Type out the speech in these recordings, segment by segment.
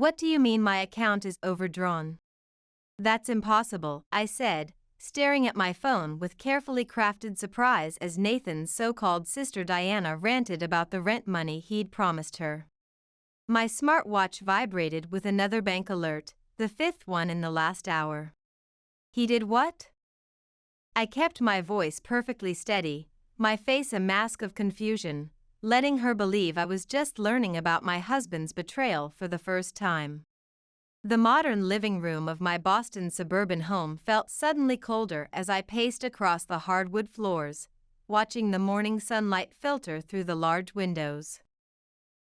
What do you mean my account is overdrawn? That's impossible, I said, staring at my phone with carefully crafted surprise as Nathan's so-called sister Diana ranted about the rent money he'd promised her. My smartwatch vibrated with another bank alert, the fifth one in the last hour. He did what? I kept my voice perfectly steady, my face a mask of confusion, letting her believe I was just learning about my husband's betrayal for the first time. The modern living room of my Boston suburban home felt suddenly colder as I paced across the hardwood floors, watching the morning sunlight filter through the large windows.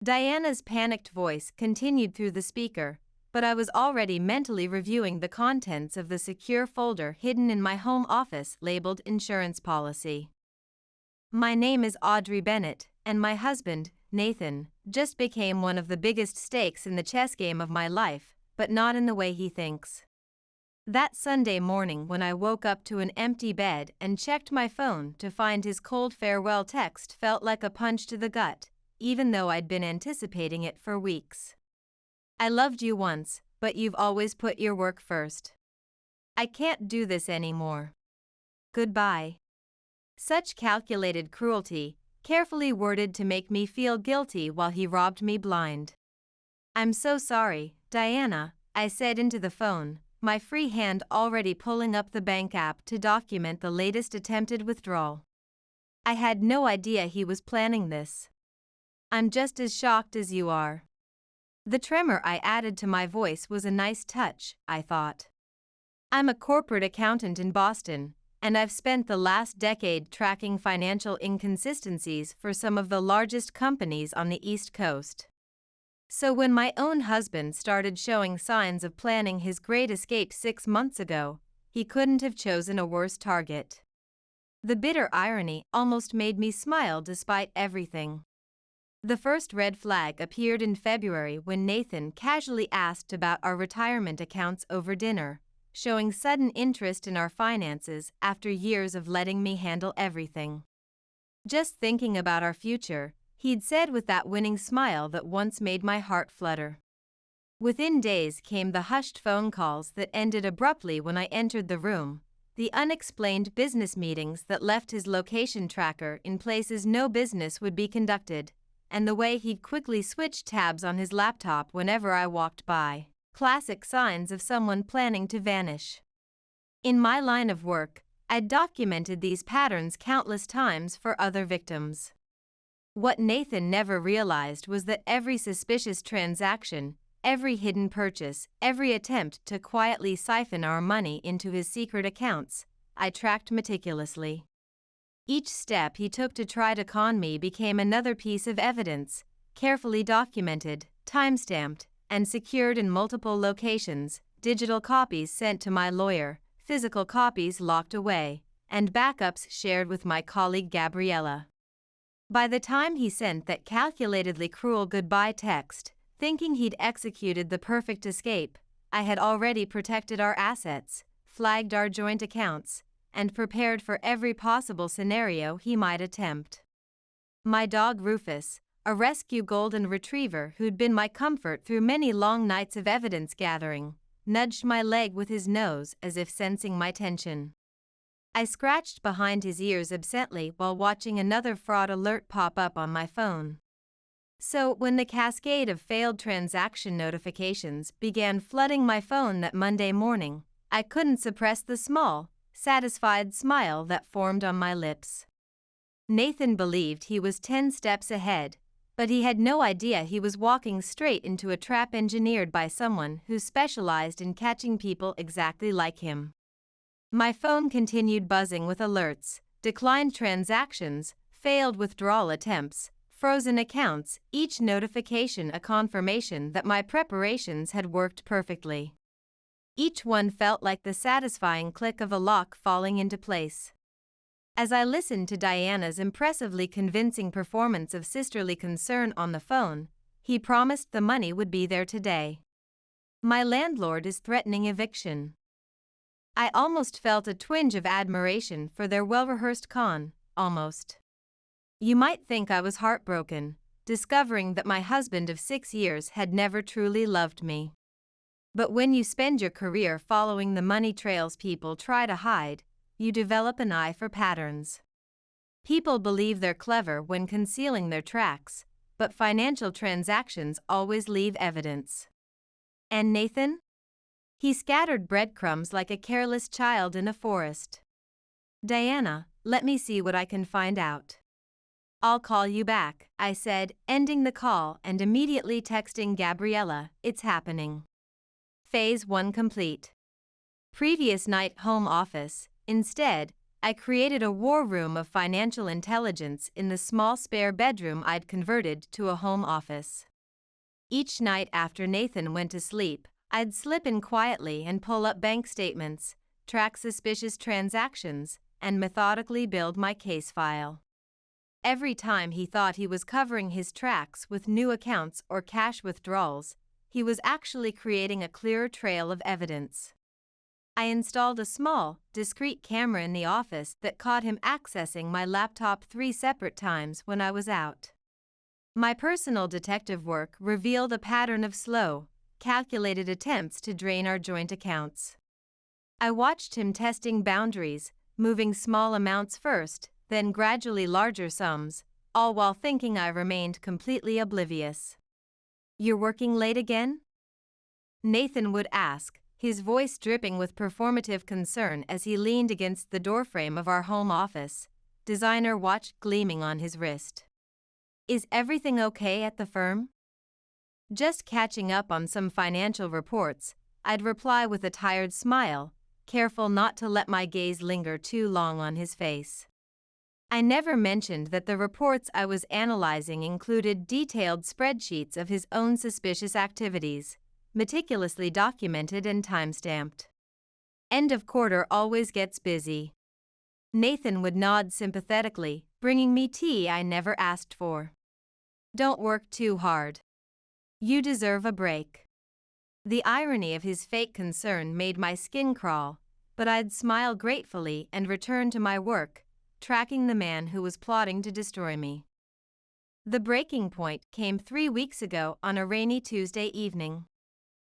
Diana's panicked voice continued through the speaker, but I was already mentally reviewing the contents of the secure folder hidden in my home office labeled insurance policy. My name is Audrey Bennett, and my husband, Nathan, just became one of the biggest stakes in the chess game of my life, but not in the way he thinks. That Sunday morning when I woke up to an empty bed and checked my phone to find his cold farewell text felt like a punch to the gut, even though I'd been anticipating it for weeks. I loved you once, but you've always put your work first. I can't do this anymore. Goodbye. Such calculated cruelty, carefully worded to make me feel guilty while he robbed me blind. I'm so sorry, Diana, I said into the phone, my free hand already pulling up the bank app to document the latest attempted withdrawal. I had no idea he was planning this. I'm just as shocked as you are. The tremor I added to my voice was a nice touch, I thought. I'm a corporate accountant in Boston, and I've spent the last decade tracking financial inconsistencies for some of the largest companies on the East Coast. So when my own husband started showing signs of planning his great escape 6 months ago, he couldn't have chosen a worse target. The bitter irony almost made me smile despite everything. The first red flag appeared in February when Nathan casually asked about our retirement accounts over dinner, showing sudden interest in our finances after years of letting me handle everything. Just thinking about our future, he'd said with that winning smile that once made my heart flutter. Within days came the hushed phone calls that ended abruptly when I entered the room, the unexplained business meetings that left his location tracker in places no business would be conducted, and the way he'd quickly switch tabs on his laptop whenever I walked by. Classic signs of someone planning to vanish. In my line of work, I'd documented these patterns countless times for other victims. What Nathan never realized was that every suspicious transaction, every hidden purchase, every attempt to quietly siphon our money into his secret accounts, I tracked meticulously. Each step he took to try to con me became another piece of evidence, carefully documented, time-stamped, and secured in multiple locations, digital copies sent to my lawyer, physical copies locked away, and backups shared with my colleague Gabriella. By the time he sent that calculatedly cruel goodbye text, thinking he'd executed the perfect escape, I had already protected our assets, flagged our joint accounts, and prepared for every possible scenario he might attempt. My dog Rufus, a rescue golden retriever who'd been my comfort through many long nights of evidence gathering, nudged my leg with his nose as if sensing my tension. I scratched behind his ears absently while watching another fraud alert pop up on my phone. So when the cascade of failed transaction notifications began flooding my phone that Monday morning, I couldn't suppress the small, satisfied smile that formed on my lips. Nathan believed he was 10 steps ahead, but he had no idea he was walking straight into a trap engineered by someone who specialized in catching people exactly like him. My phone continued buzzing with alerts, declined transactions, failed withdrawal attempts, frozen accounts, each notification a confirmation that my preparations had worked perfectly. Each one felt like the satisfying click of a lock falling into place. As I listened to Diana's impressively convincing performance of sisterly concern on the phone, he promised the money would be there today. My landlord is threatening eviction. I almost felt a twinge of admiration for their well-rehearsed con, almost. You might think I was heartbroken, discovering that my husband of 6 years had never truly loved me. But when you spend your career following the money trails people try to hide, you develop an eye for patterns. People believe they're clever when concealing their tracks, but financial transactions always leave evidence. And Nathan? He scattered breadcrumbs like a careless child in a forest. Diana, let me see what I can find out. I'll call you back, I said, ending the call and immediately texting Gabriella, it's happening. Phase 1 complete. Previous night home office. Instead, I created a war room of financial intelligence in the small spare bedroom I'd converted to a home office. Each night after Nathan went to sleep, I'd slip in quietly and pull up bank statements, track suspicious transactions, and methodically build my case file. Every time he thought he was covering his tracks with new accounts or cash withdrawals, he was actually creating a clearer trail of evidence. I installed a small, discreet camera in the office that caught him accessing my laptop 3 separate times when I was out. My personal detective work revealed a pattern of slow, calculated attempts to drain our joint accounts. I watched him testing boundaries, moving small amounts first, then gradually larger sums, all while thinking I remained completely oblivious. You're working late again? Nathan would ask, his voice dripping with performative concern as he leaned against the doorframe of our home office, designer watch gleaming on his wrist. Is everything okay at the firm? Just catching up on some financial reports, I'd reply with a tired smile, careful not to let my gaze linger too long on his face. I never mentioned that the reports I was analyzing included detailed spreadsheets of his own suspicious activities, meticulously documented and time-stamped. End of quarter always gets busy. Nathan would nod sympathetically, bringing me tea I never asked for. Don't work too hard. You deserve a break. The irony of his fake concern made my skin crawl, but I'd smile gratefully and return to my work, tracking the man who was plotting to destroy me. The breaking point came 3 weeks ago on a rainy Tuesday evening.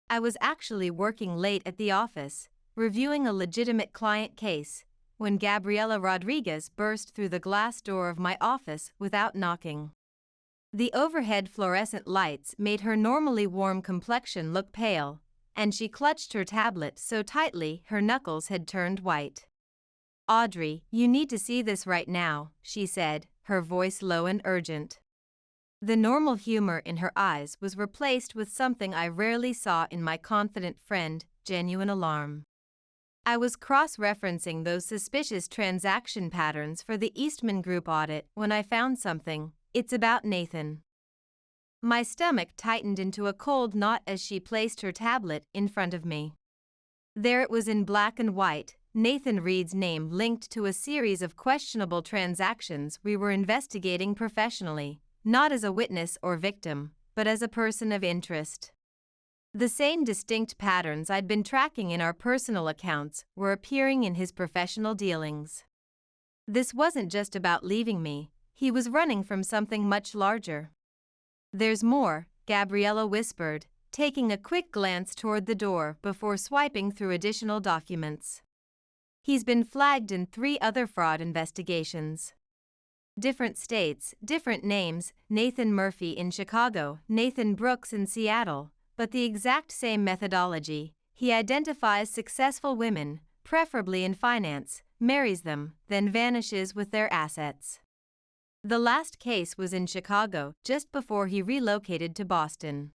I was actually working late at the office, reviewing a legitimate client case, when Gabriela Rodriguez burst through the glass door of my office without knocking. The overhead fluorescent lights made her normally warm complexion look pale, and she clutched her tablet so tightly her knuckles had turned white. Audrey, you need to see this right now, she said, her voice low and urgent. The normal humor in her eyes was replaced with something I rarely saw in my confident friend, genuine alarm. I was cross-referencing those suspicious transaction patterns for the Eastman Group audit when I found something. It's about Nathan. My stomach tightened into a cold knot as she placed her tablet in front of me. There it was in black and white, Nathan Reed's name linked to a series of questionable transactions we were investigating professionally, not as a witness or victim, but as a person of interest. The same distinct patterns I'd been tracking in our personal accounts were appearing in his professional dealings. This wasn't just about leaving me, he was running from something much larger. There's more, Gabriella whispered, taking a quick glance toward the door before swiping through additional documents. He's been flagged in 3 other fraud investigations. Different states, different names, Nathan Murphy in Chicago, Nathan Brooks in Seattle, but the exact same methodology. He identifies successful women, preferably in finance, marries them, then vanishes with their assets. The last case was in Chicago just before he relocated to Boston.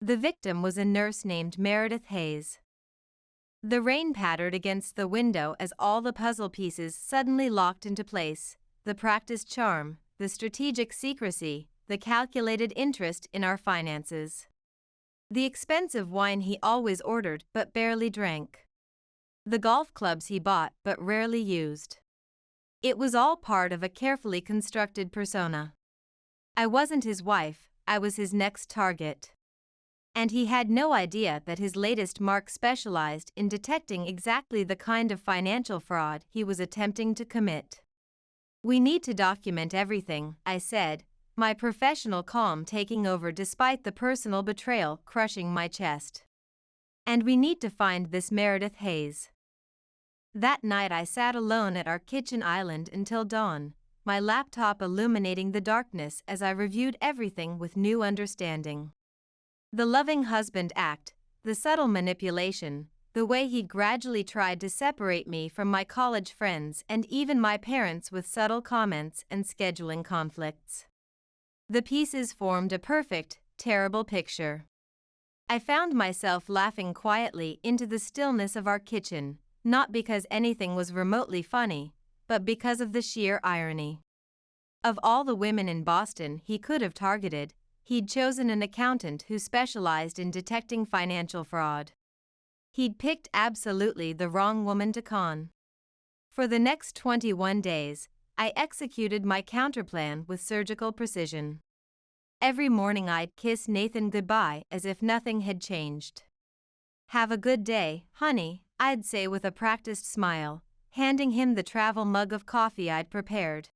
The victim was a nurse named Meredith Hayes. The rain pattered against the window as all the puzzle pieces suddenly locked into place. The practiced charm, the strategic secrecy, the calculated interest in our finances. The expensive wine he always ordered but barely drank. The golf clubs he bought but rarely used. It was all part of a carefully constructed persona. I wasn't his wife, I was his next target. And he had no idea that his latest mark specialized in detecting exactly the kind of financial fraud he was attempting to commit. We need to document everything, I said, my professional calm taking over despite the personal betrayal crushing my chest. And we need to find this Meredith Hayes. That night I sat alone at our kitchen island until dawn, my laptop illuminating the darkness as I reviewed everything with new understanding. The loving husband act, the subtle manipulation, the way he gradually tried to separate me from my college friends and even my parents with subtle comments and scheduling conflicts. The pieces formed a perfect, terrible picture. I found myself laughing quietly into the stillness of our kitchen, not because anything was remotely funny, but because of the sheer irony. Of all the women in Boston he could have targeted, he'd chosen an accountant who specialized in detecting financial fraud. He'd picked absolutely the wrong woman to con. For the next 21 days, I executed my counterplan with surgical precision. Every morning I'd kiss Nathan goodbye as if nothing had changed. "Have a good day, honey," I'd say with a practiced smile, handing him the travel mug of coffee I'd prepared.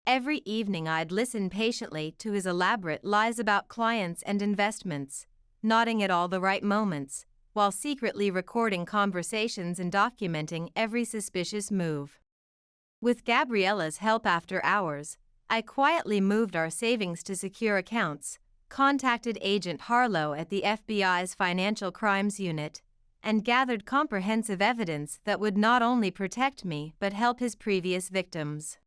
Every evening I'd listen patiently to his elaborate lies about clients and investments, nodding at all the right moments, while secretly recording conversations and documenting every suspicious move. With Gabriella's help after hours, I quietly moved our savings to secure accounts, contacted Agent Harlow at the FBI's Financial Crimes Unit, and gathered comprehensive evidence that would not only protect me but help his previous victims.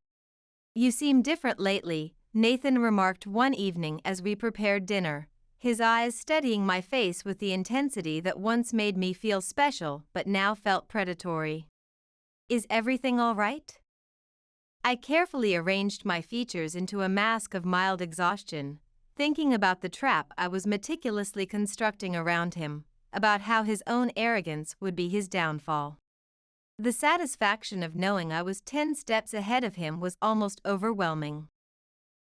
"You seem different lately," Nathan remarked one evening as we prepared dinner, his eyes studying my face with the intensity that once made me feel special but now felt predatory. "Is everything all right?" I carefully arranged my features into a mask of mild exhaustion, thinking about the trap I was meticulously constructing around him, about how his own arrogance would be his downfall. The satisfaction of knowing I was 10 steps ahead of him was almost overwhelming.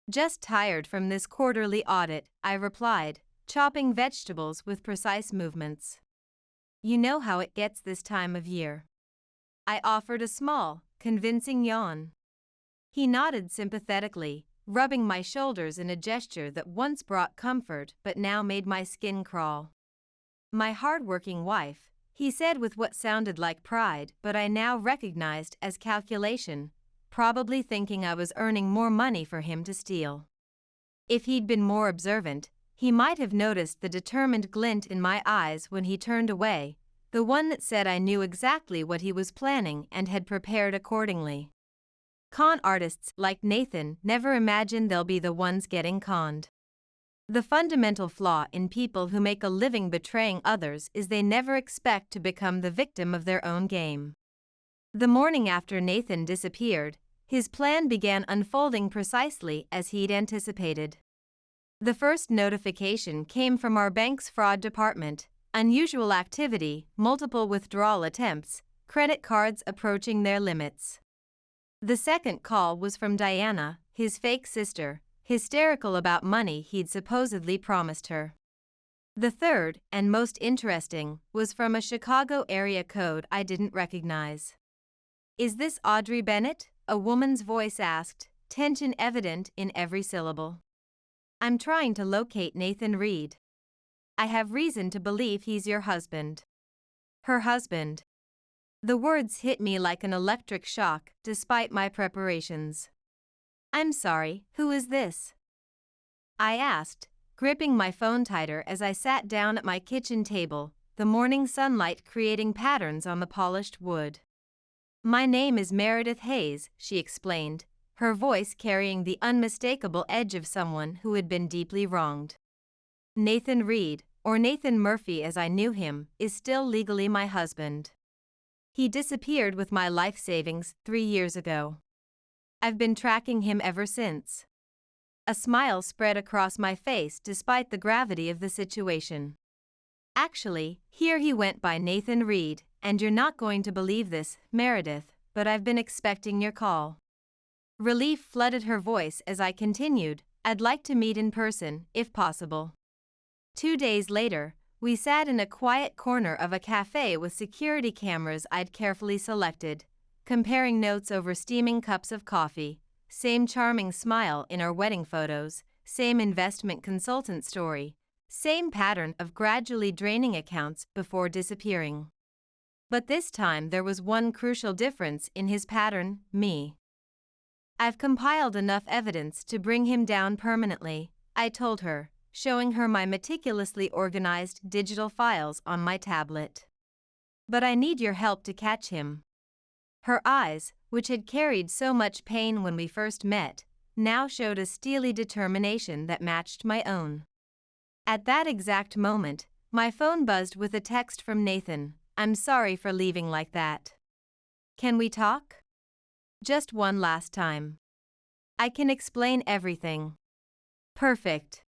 "Just tired from this quarterly audit," I replied, chopping vegetables with precise movements. "You know how it gets this time of year." I offered a small, convincing yawn. He nodded sympathetically, rubbing my shoulders in a gesture that once brought comfort but now made my skin crawl. "My hard-working wife," he said with what sounded like pride but I now recognized as calculation, probably thinking I was earning more money for him to steal. If he'd been more observant, he might have noticed the determined glint in my eyes when he turned away, the one that said I knew exactly what he was planning and had prepared accordingly. Con artists like Nathan never imagine they'll be the ones getting conned. The fundamental flaw in people who make a living betraying others is they never expect to become the victim of their own game. The morning after Nathan disappeared, his plan began unfolding precisely as he'd anticipated. The first notification came from our bank's fraud department: unusual activity, multiple withdrawal attempts, credit cards approaching their limits. The second call was from Diana, his fake sister, hysterical about money he'd supposedly promised her. The third, and most interesting, was from a Chicago area code I didn't recognize. "Is this Audrey Bennett?" a woman's voice asked, tension evident in every syllable. "I'm trying to locate Nathan Reed. I have reason to believe he's your husband." Her husband. The words hit me like an electric shock, despite my preparations. "I'm sorry, who is this?" I asked, gripping my phone tighter as I sat down at my kitchen table, the morning sunlight creating patterns on the polished wood. "My name is Meredith Hayes," she explained, her voice carrying the unmistakable edge of someone who had been deeply wronged. "Nathan Reed, or Nathan Murphy as I knew him, is still legally my husband. He disappeared with my life savings 3 years ago. I've been tracking him ever since." A smile spread across my face despite the gravity of the situation. "Actually, here he went by Nathan Reed, and you're not going to believe this, Meredith, but I've been expecting your call." Relief flooded her voice as I continued, "I'd like to meet in person, if possible." 2 days later, we sat in a quiet corner of a cafe with security cameras I'd carefully selected, comparing notes over steaming cups of coffee, same charming smile in our wedding photos, same investment consultant story, same pattern of gradually draining accounts before disappearing. But this time there was one crucial difference in his pattern: me. "I've compiled enough evidence to bring him down permanently," I told her, showing her my meticulously organized digital files on my tablet. "But I need your help to catch him." Her eyes, which had carried so much pain when we first met, now showed a steely determination that matched my own. At that exact moment, my phone buzzed with a text from Nathan. "I'm sorry for leaving like that. Can we talk? Just one last time. I can explain everything." Perfect.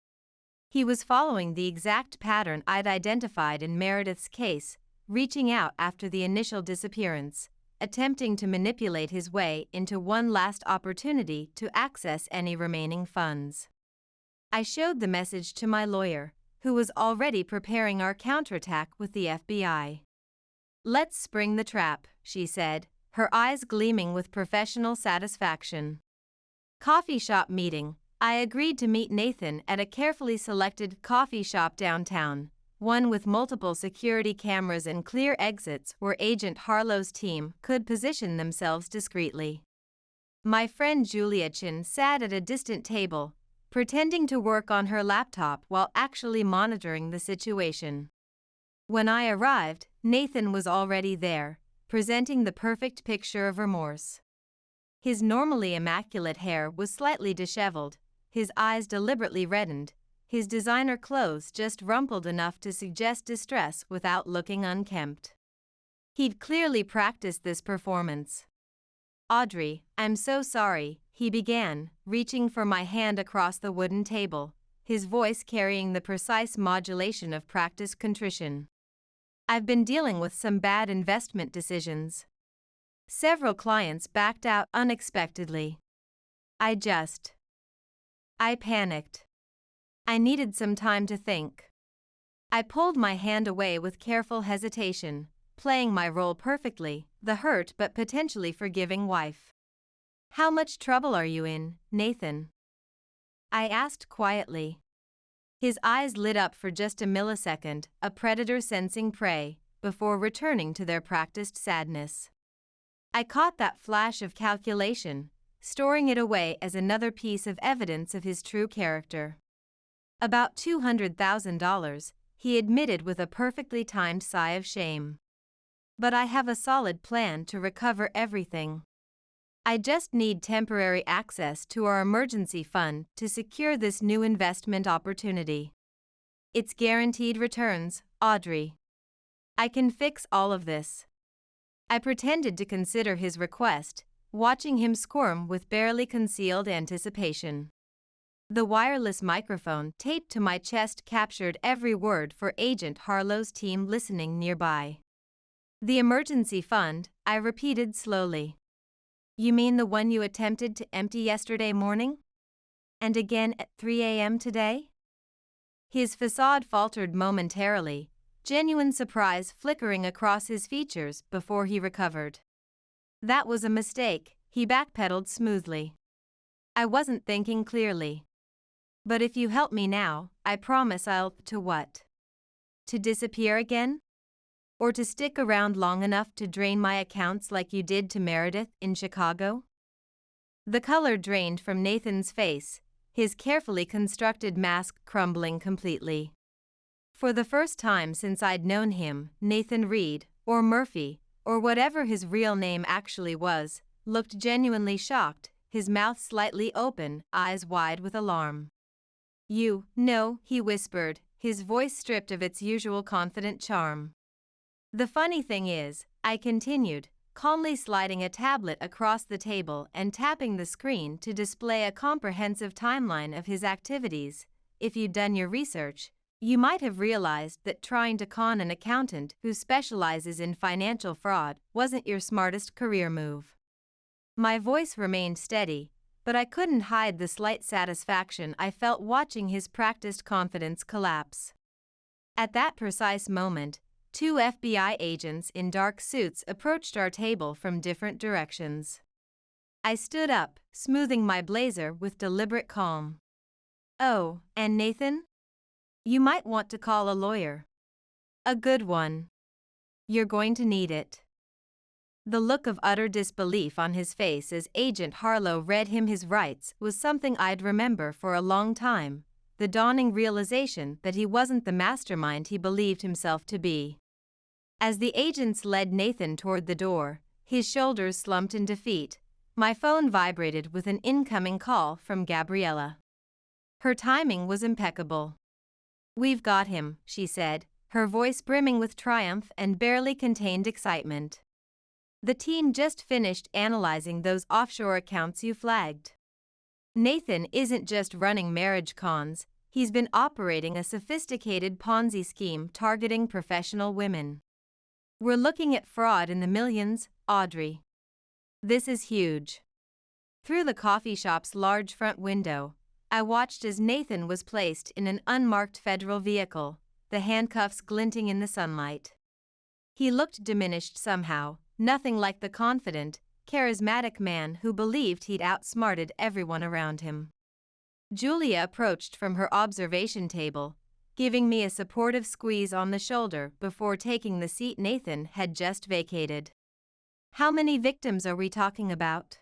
He was following the exact pattern I'd identified in Meredith's case, reaching out after the initial disappearance, attempting to manipulate his way into one last opportunity to access any remaining funds. I showed the message to my lawyer, who was already preparing our counterattack with the FBI. "Let's spring the trap," she said, her eyes gleaming with professional satisfaction. Coffee shop meeting. I agreed to meet Nathan at a carefully selected coffee shop downtown, one with multiple security cameras and clear exits where Agent Harlow's team could position themselves discreetly. My friend Julia Chin sat at a distant table, pretending to work on her laptop while actually monitoring the situation. When I arrived, Nathan was already there, presenting the perfect picture of remorse. His normally immaculate hair was slightly disheveled, his eyes deliberately reddened, his designer clothes just rumpled enough to suggest distress without looking unkempt. He'd clearly practiced this performance. "Audrey, I'm so sorry," he began, reaching for my hand across the wooden table, his voice carrying the precise modulation of practiced contrition. "I've been dealing with some bad investment decisions. Several clients backed out unexpectedly. I panicked. I needed some time to think." I pulled my hand away with careful hesitation, playing my role perfectly, the hurt but potentially forgiving wife. "How much trouble are you in, Nathan?" I asked quietly. His eyes lit up for just a millisecond, a predator sensing prey, before returning to their practiced sadness. I caught that flash of calculation, storing it away as another piece of evidence of his true character. "About $200,000, he admitted with a perfectly timed sigh of shame. "But I have a solid plan to recover everything. I just need temporary access to our emergency fund to secure this new investment opportunity. It's guaranteed returns, Audrey. I can fix all of this." I pretended to consider his request, watching him squirm with barely concealed anticipation. The wireless microphone taped to my chest captured every word for Agent Harlow's team listening nearby. "The emergency fund," I repeated slowly. "You mean the one you attempted to empty yesterday morning? And again at 3 a.m. today?" His facade faltered momentarily, genuine surprise flickering across his features before he recovered. "That was a mistake," he backpedaled smoothly. "I wasn't thinking clearly. But if you help me now, I promise I'll..." "To what? To disappear again? Or to stick around long enough to drain my accounts like you did to Meredith in Chicago?" The color drained from Nathan's face, his carefully constructed mask crumbling completely. For the first time since I'd known him, Nathan Reed, or Murphy, or whatever his real name actually was, looked genuinely shocked, his mouth slightly open, eyes wide with alarm. "You, no," he whispered, his voice stripped of its usual confident charm. "The funny thing is," I continued, calmly sliding a tablet across the table and tapping the screen to display a comprehensive timeline of his activities, "if you'd done your research, you might have realized that trying to con an accountant who specializes in financial fraud wasn't your smartest career move." My voice remained steady, but I couldn't hide the slight satisfaction I felt watching his practiced confidence collapse. At that precise moment, 2 FBI agents in dark suits approached our table from different directions. I stood up, smoothing my blazer with deliberate calm. Oh, and Nathan? You might want to call a lawyer. A good one. You're going to need it. The look of utter disbelief on his face as Agent Harlow read him his rights was something I'd remember for a long time, the dawning realization that he wasn't the mastermind he believed himself to be. As the agents led Nathan toward the door, his shoulders slumped in defeat, my phone vibrated with an incoming call from Gabriella. Her timing was impeccable. "We've got him," she said, her voice brimming with triumph and barely contained excitement. "The team just finished analyzing those offshore accounts you flagged. Nathan isn't just running marriage cons, he's been operating a sophisticated Ponzi scheme targeting professional women. We're looking at fraud in the millions, Audrey. This is huge." Through the coffee shop's large front window, I watched as Nathan was placed in an unmarked federal vehicle, the handcuffs glinting in the sunlight. He looked diminished somehow, nothing like the confident, charismatic man who believed he'd outsmarted everyone around him. Julia approached from her observation table, giving me a supportive squeeze on the shoulder before taking the seat Nathan had just vacated. "How many victims are we talking about?"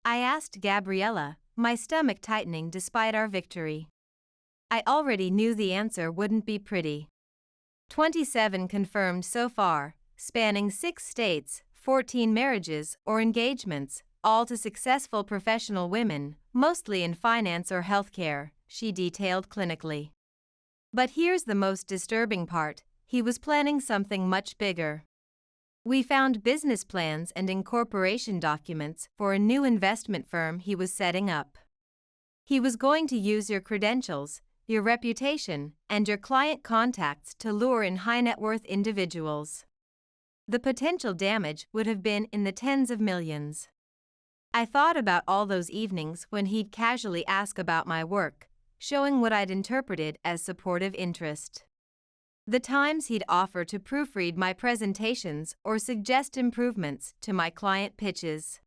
I asked Gabriella, my stomach tightening despite our victory. I already knew the answer wouldn't be pretty. 27 confirmed so far, spanning 6 states, 14 marriages or engagements, all to successful professional women, mostly in finance or healthcare, she detailed clinically. But here's the most disturbing part: he was planning something much bigger. We found business plans and incorporation documents for a new investment firm he was setting up. He was going to use your credentials, your reputation, and your client contacts to lure in high-net-worth individuals. The potential damage would have been in the tens of millions. I thought about all those evenings when he'd casually ask about my work, showing what I'd interpreted as supportive interest. The times he'd offer to proofread my presentations or suggest improvements to my client pitches.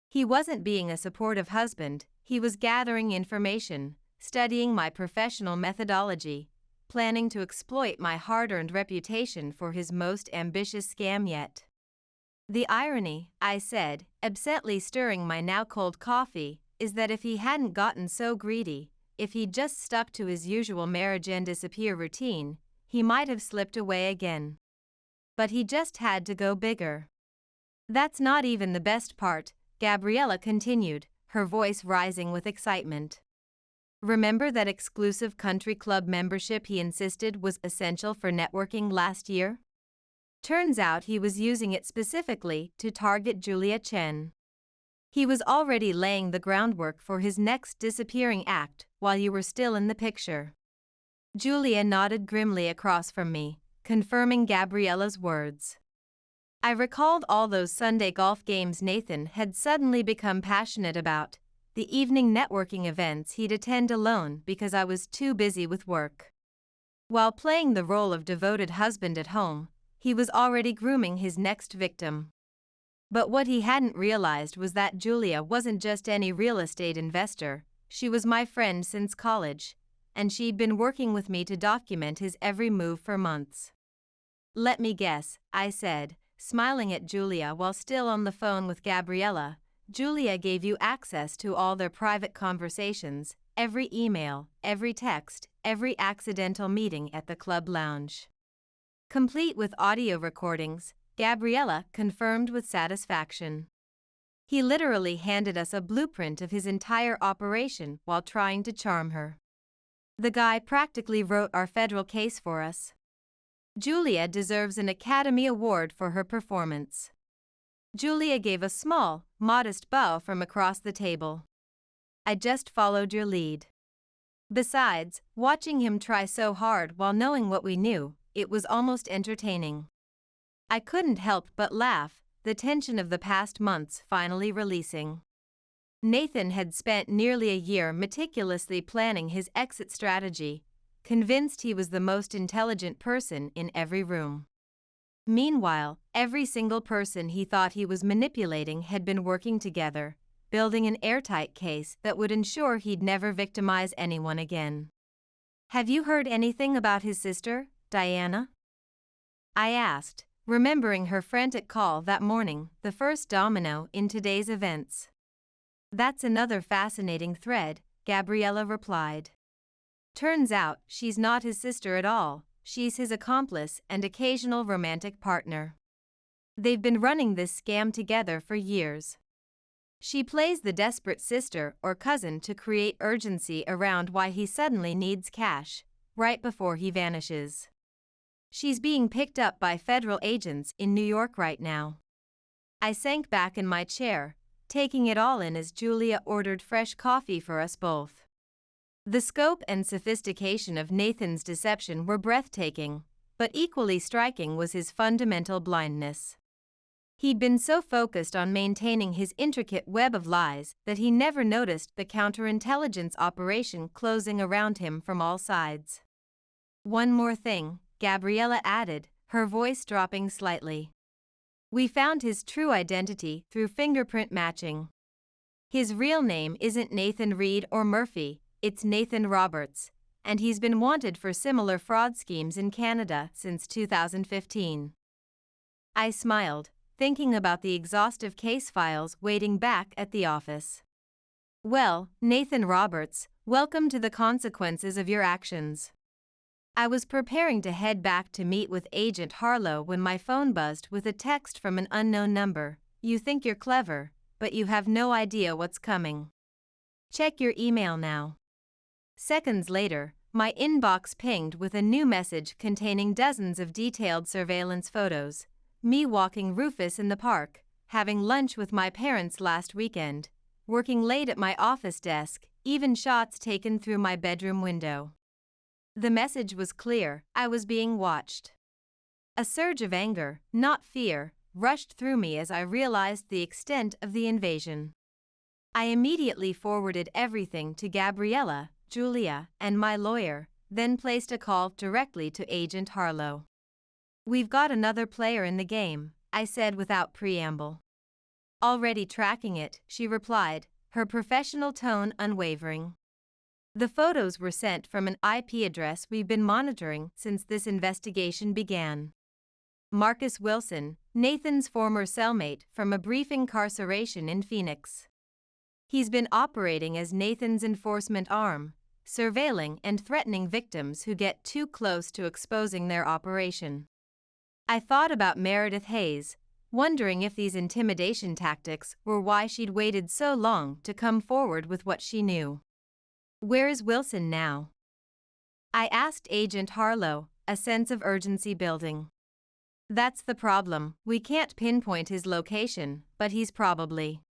He wasn't being a supportive husband, he was gathering information, studying my professional methodology, planning to exploit my hard-earned reputation for his most ambitious scam yet. "The irony," I said, absently stirring my now-cold coffee, "is that if he hadn't gotten so greedy, if he'd just stuck to his usual marriage and disappear routine, he might have slipped away again. But he just had to go bigger." "That's not even the best part," Gabriella continued, her voice rising with excitement. "Remember that exclusive country club membership he insisted was essential for networking last year? Turns out he was using it specifically to target Julia Chen. He was already laying the groundwork for his next disappearing act while you were still in the picture." Julia nodded grimly across from me, confirming Gabriella's words. I recalled all those Sunday golf games Nathan had suddenly become passionate about, the evening networking events he'd attend alone because I was too busy with work. While playing the role of devoted husband at home, he was already grooming his next victim. But what he hadn't realized was that Julia wasn't just any real estate investor, she was my friend since college, and she'd been working with me to document his every move for months. "Let me guess," I said, smiling at Julia while still on the phone with Gabriella. "Julia gave you access to all their private conversations, every email, every text, every accidental meeting at the club lounge." Complete with audio recordings, Gabriella confirmed with satisfaction. "He literally handed us a blueprint of his entire operation while trying to charm her. The guy practically wrote our federal case for us. Julia deserves an Academy Award for her performance." Julia gave a small, modest bow from across the table. "I just followed your lead. Besides, watching him try so hard while knowing what we knew, it was almost entertaining." I couldn't help but laugh, the tension of the past months finally releasing. Nathan had spent nearly a year meticulously planning his exit strategy, convinced he was the most intelligent person in every room. Meanwhile, every single person he thought he was manipulating had been working together, building an airtight case that would ensure he'd never victimize anyone again. "Have you heard anything about his sister, Diana?" I asked, remembering her frantic call that morning, the first domino in today's events. "That's another fascinating thread," Gabriella replied. "Turns out she's not his sister at all, she's his accomplice and occasional romantic partner. They've been running this scam together for years. She plays the desperate sister or cousin to create urgency around why he suddenly needs cash, right before he vanishes. She's being picked up by federal agents in New York right now." I sank back in my chair, taking it all in as Julia ordered fresh coffee for us both. The scope and sophistication of Nathan's deception were breathtaking, but equally striking was his fundamental blindness. He'd been so focused on maintaining his intricate web of lies that he never noticed the counterintelligence operation closing around him from all sides. "One more thing," Gabriella added, her voice dropping slightly. "We found his true identity through fingerprint matching. His real name isn't Nathan Reed or Murphy, it's Nathan Roberts, and he's been wanted for similar fraud schemes in Canada since 2015. I smiled, thinking about the exhaustive case files waiting back at the office. "Well, Nathan Roberts, welcome to the consequences of your actions." I was preparing to head back to meet with Agent Harlow when my phone buzzed with a text from an unknown number. "You think you're clever, but you have no idea what's coming. Check your email now." Seconds later, my inbox pinged with a new message containing dozens of detailed surveillance photos. Me walking Rufus in the park, having lunch with my parents last weekend, working late at my office desk, even shots taken through my bedroom window. The message was clear: I was being watched. A surge of anger, not fear, rushed through me as I realized the extent of the invasion. I immediately forwarded everything to Gabriella, Julia, and my lawyer, then placed a call directly to Agent Harlow. "We've got another player in the game," I said without preamble. "Already tracking it," she replied, her professional tone unwavering. The photos were sent from an IP address we've been monitoring since this investigation began. Marcus Wilson, Nathan's former cellmate from a brief incarceration in Phoenix. He's been operating as Nathan's enforcement arm, surveilling and threatening victims who get too close to exposing their operation. I thought about Meredith Hayes, wondering if these intimidation tactics were why she'd waited so long to come forward with what she knew. "Where is Wilson now?" I asked Agent Harlow, a sense of urgency building. "That's the problem, we can't pinpoint his location, but he's probably..."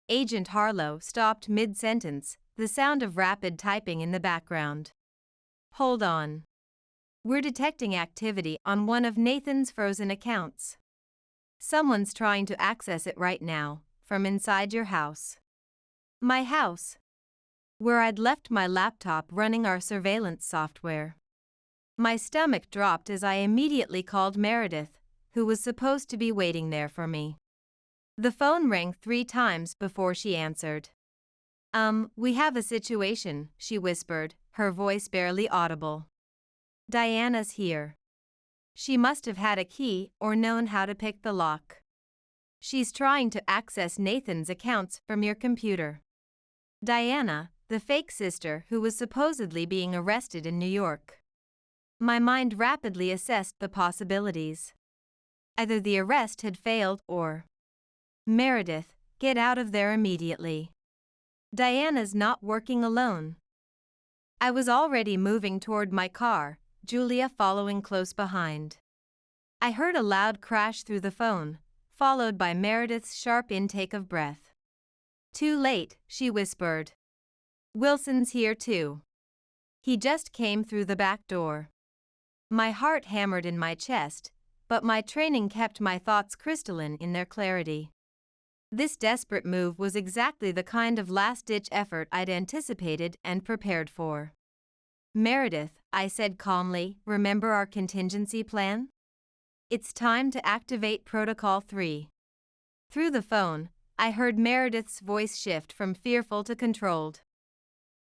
Agent Harlow stopped mid-sentence, the sound of rapid typing in the background. "Hold on. We're detecting activity on one of Nathan's frozen accounts. Someone's trying to access it right now, from inside your house." My house? Where I'd left my laptop running our surveillance software. My stomach dropped as I immediately called Meredith, who was supposed to be waiting there for me. The phone rang 3 times before she answered. We have a situation," she whispered, her voice barely audible. "Diana's here. She must have had a key or known how to pick the lock. She's trying to access Nathan's accounts from your computer." Diana, the fake sister who was supposedly being arrested in New York. My mind rapidly assessed the possibilities. Either the arrest had failed or... "Meredith, get out of there immediately. Diana's not working alone." I was already moving toward my car, Julia following close behind. I heard a loud crash through the phone, followed by Meredith's sharp intake of breath. "Too late," she whispered. "Wilson's here too. He just came through the back door." My heart hammered in my chest, but my training kept my thoughts crystalline in their clarity. This desperate move was exactly the kind of last-ditch effort I'd anticipated and prepared for. "Meredith," I said calmly, "remember our contingency plan? It's time to activate Protocol 3. Through the phone, I heard Meredith's voice shift from fearful to controlled.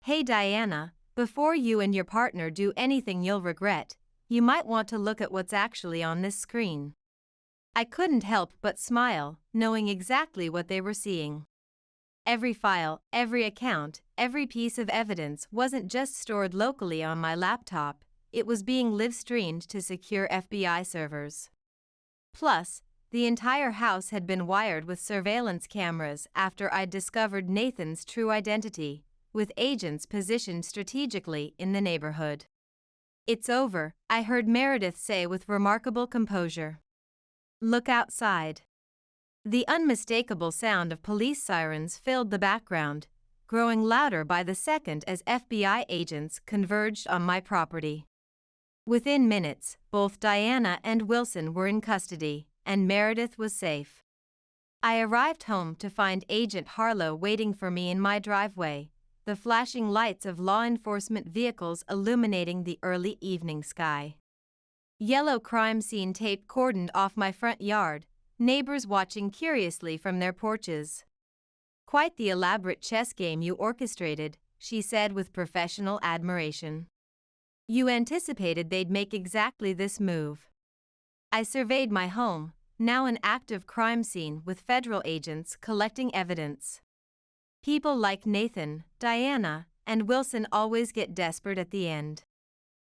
"Hey Diana, before you and your partner do anything you'll regret, you might want to look at what's actually on this screen." I couldn't help but smile, knowing exactly what they were seeing. Every file, every account, every piece of evidence wasn't just stored locally on my laptop, it was being live-streamed to secure FBI servers. Plus, the entire house had been wired with surveillance cameras after I'd discovered Nathan's true identity, with agents positioned strategically in the neighborhood. "It's over," I heard Meredith say with remarkable composure. "Look outside." The unmistakable sound of police sirens filled the background, growing louder by the second as FBI agents converged on my property. Within minutes, both Diana and Wilson were in custody, and Meredith was safe. I arrived home to find Agent Harlow waiting for me in my driveway, the flashing lights of law enforcement vehicles illuminating the early evening sky. Yellow crime scene tape cordoned off my front yard, neighbors watching curiously from their porches. "Quite the elaborate chess game you orchestrated," she said with professional admiration. "You anticipated they'd make exactly this move." I surveyed my home, now an active crime scene with federal agents collecting evidence. People like Nathan, Diana, and Wilson always get desperate at the end.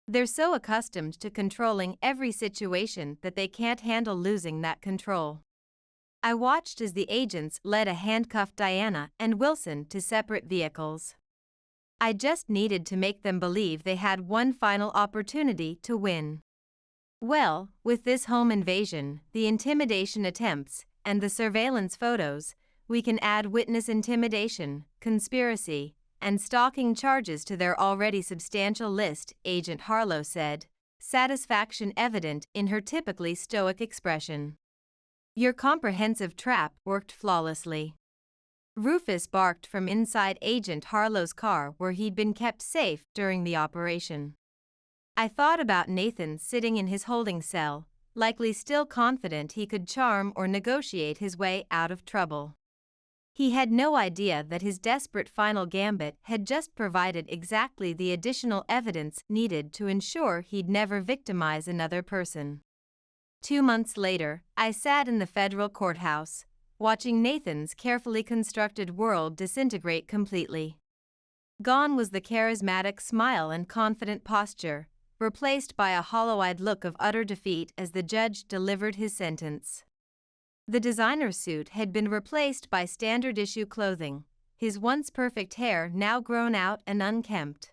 They're so accustomed to controlling every situation that they can't handle losing that control. I watched as the agents led a handcuffed Diana and Wilson to separate vehicles. I just needed to make them believe they had one final opportunity to win. Well, with this home invasion, the intimidation attempts, and the surveillance photos, we can add witness intimidation, conspiracy, and stalking charges to their already substantial list, Agent Harlow said, satisfaction evident in her typically stoic expression. "Your comprehensive trap worked flawlessly." Rufus barked from inside Agent Harlow's car where he'd been kept safe during the operation. I thought about Nathan sitting in his holding cell, likely still confident he could charm or negotiate his way out of trouble. He had no idea that his desperate final gambit had just provided exactly the additional evidence needed to ensure he'd never victimize another person. 2 months later, I sat in the federal courthouse, watching Nathan's carefully constructed world disintegrate completely. Gone was the charismatic smile and confident posture, replaced by a hollow-eyed look of utter defeat as the judge delivered his sentence. The designer suit had been replaced by standard-issue clothing, his once perfect hair now grown out and unkempt.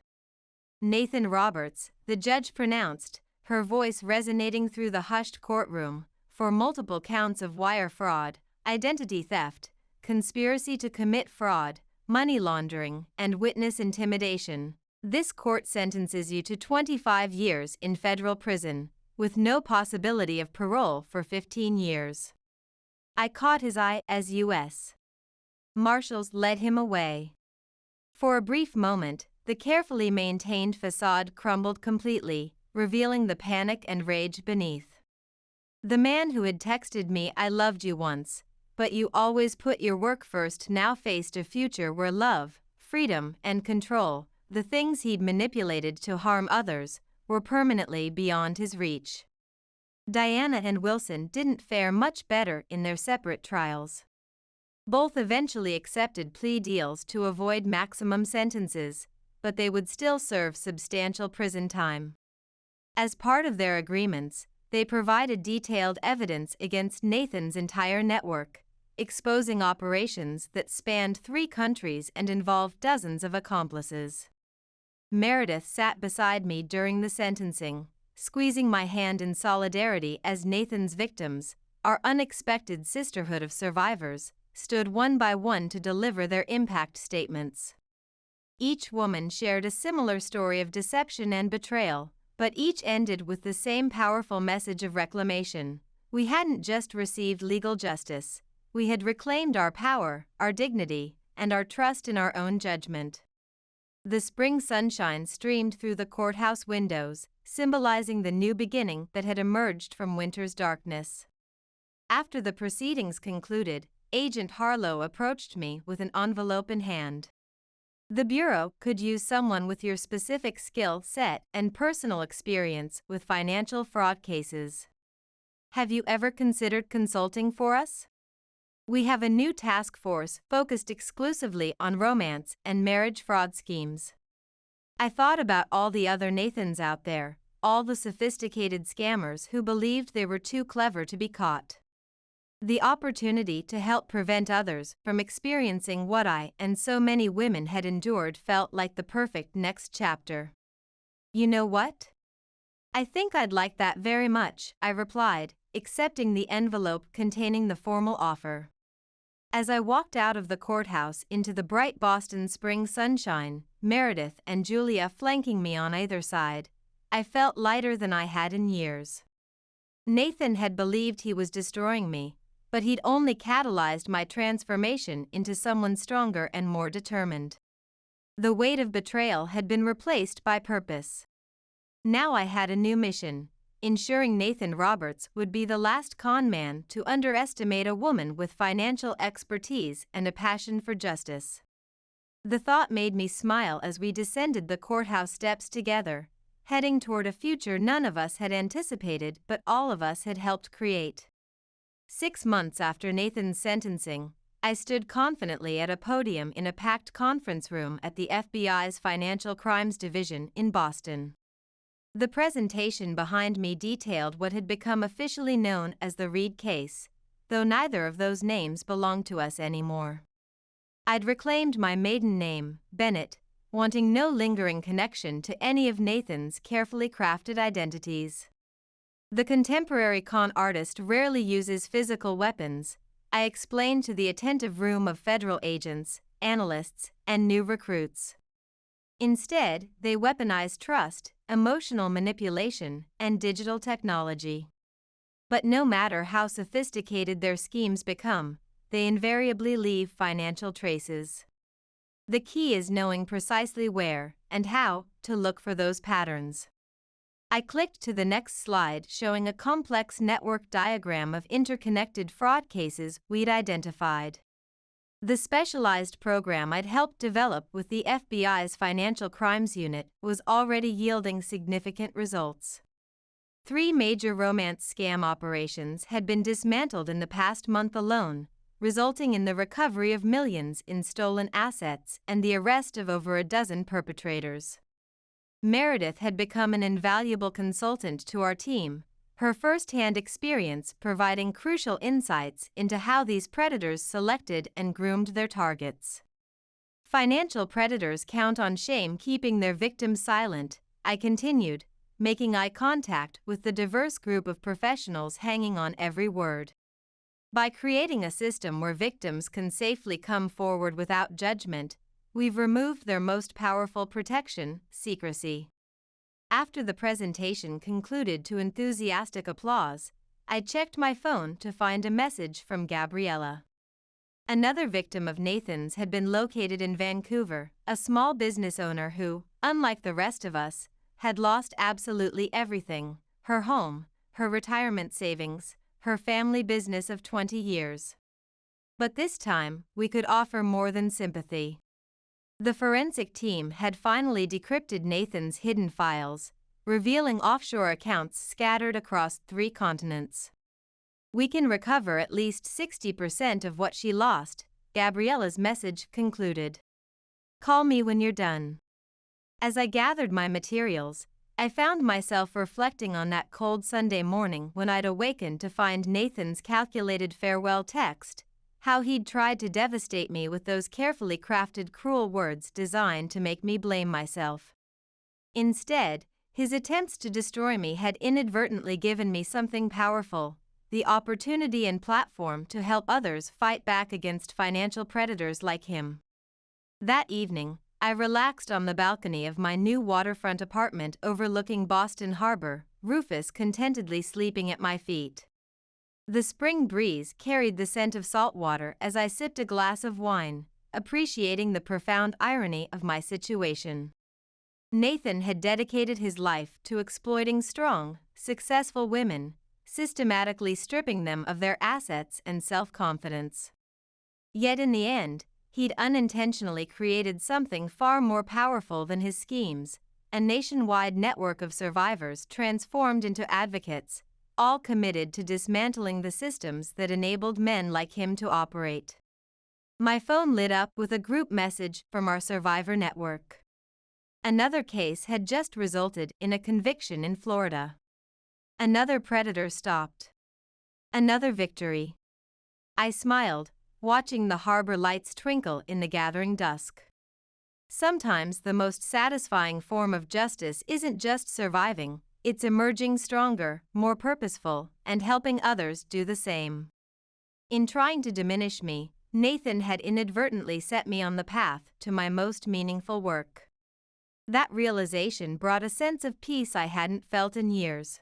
"Nathan Roberts," the judge pronounced, her voice resonating through the hushed courtroom, "for multiple counts of wire fraud, identity theft, conspiracy to commit fraud, money laundering, and witness intimidation. This court sentences you to 25 years in federal prison, with no possibility of parole for 15 years. I caught his eye as U.S. Marshals led him away. For a brief moment, the carefully maintained facade crumbled completely, revealing the panic and rage beneath. The man who had texted me "I loved you once, but you always put your work first" now faced a future where love, freedom, and control, the things he'd manipulated to harm others, were permanently beyond his reach. Diana and Wilson didn't fare much better in their separate trials. Both eventually accepted plea deals to avoid maximum sentences, but they would still serve substantial prison time. As part of their agreements, they provided detailed evidence against Nathan's entire network, exposing operations that spanned 3 countries and involved dozens of accomplices. Meredith sat beside me during the sentencing, squeezing my hand in solidarity as Nathan's victims, our unexpected sisterhood of survivors, stood one by one to deliver their impact statements. Each woman shared a similar story of deception and betrayal, but each ended with the same powerful message of reclamation. We hadn't just received legal justice, we had reclaimed our power, our dignity, and our trust in our own judgment. The spring sunshine streamed through the courthouse windows, symbolizing the new beginning that had emerged from winter's darkness. After the proceedings concluded, Agent Harlow approached me with an envelope in hand. The Bureau could use someone with your specific skill set and personal experience with financial fraud cases. Have you ever considered consulting for us? We have a new task force focused exclusively on romance and marriage fraud schemes. I thought about all the other Nathans out there, all the sophisticated scammers who believed they were too clever to be caught. The opportunity to help prevent others from experiencing what I and so many women had endured felt like the perfect next chapter. You know what? I think I'd like that very much, I replied, accepting the envelope containing the formal offer. As I walked out of the courthouse into the bright Boston spring sunshine, Meredith and Julia flanking me on either side, I felt lighter than I had in years. Nathan had believed he was destroying me, but he'd only catalyzed my transformation into someone stronger and more determined. The weight of betrayal had been replaced by purpose. Now I had a new mission, ensuring Nathan Roberts would be the last con man to underestimate a woman with financial expertise and a passion for justice. The thought made me smile as we descended the courthouse steps together, heading toward a future none of us had anticipated but all of us had helped create. 6 months after Nathan's sentencing, I stood confidently at a podium in a packed conference room at the FBI's Financial Crimes Division in Boston. The presentation behind me detailed what had become officially known as the Reed case, though neither of those names belonged to us anymore. I'd reclaimed my maiden name, Bennett, wanting no lingering connection to any of Nathan's carefully crafted identities. The contemporary con artist rarely uses physical weapons, I explained to the attentive room of federal agents, analysts, and new recruits. Instead, they weaponize trust, emotional manipulation, and digital technology. But no matter how sophisticated their schemes become, they invariably leave financial traces. The key is knowing precisely where and how to look for those patterns. I clicked to the next slide showing a complex network diagram of interconnected fraud cases we'd identified. The specialized program I'd helped develop with the FBI's Financial Crimes Unit was already yielding significant results. 3 major romance scam operations had been dismantled in the past month alone, resulting in the recovery of millions in stolen assets and the arrest of over a dozen perpetrators. Meredith had become an invaluable consultant to our team, her first-hand experience providing crucial insights into how these predators selected and groomed their targets. Financial predators count on shame keeping their victims silent, I continued, making eye contact with the diverse group of professionals hanging on every word. By creating a system where victims can safely come forward without judgment, we've removed their most powerful protection, secrecy. After the presentation concluded to enthusiastic applause, I checked my phone to find a message from Gabriella. Another victim of Nathan's had been located in Vancouver, a small business owner who, unlike the rest of us, had lost absolutely everything: her home, her retirement savings, her family business of 20 years. But this time, we could offer more than sympathy. The forensic team had finally decrypted Nathan's hidden files, revealing offshore accounts scattered across 3 continents. We can recover at least 60% of what she lost, Gabriella's message concluded. Call me when you're done. As I gathered my materials, I found myself reflecting on that cold Sunday morning when I'd awakened to find Nathan's calculated farewell text, how he'd tried to devastate me with those carefully crafted cruel words designed to make me blame myself. Instead, his attempts to destroy me had inadvertently given me something powerful: the opportunity and platform to help others fight back against financial predators like him. That evening, I relaxed on the balcony of my new waterfront apartment overlooking Boston Harbor, Rufus contentedly sleeping at my feet. The spring breeze carried the scent of salt water as I sipped a glass of wine, appreciating the profound irony of my situation. Nathan had dedicated his life to exploiting strong, successful women, systematically stripping them of their assets and self-confidence. Yet in the end, he'd unintentionally created something far more powerful than his schemes, a nationwide network of survivors transformed into advocates, all committed to dismantling the systems that enabled men like him to operate. My phone lit up with a group message from our survivor network. Another case had just resulted in a conviction in Florida. Another predator stopped. Another victory. I smiled, watching the harbor lights twinkle in the gathering dusk. Sometimes the most satisfying form of justice isn't just surviving, it's emerging stronger, more purposeful, and helping others do the same. In trying to diminish me, Nathan had inadvertently set me on the path to my most meaningful work. That realization brought a sense of peace I hadn't felt in years.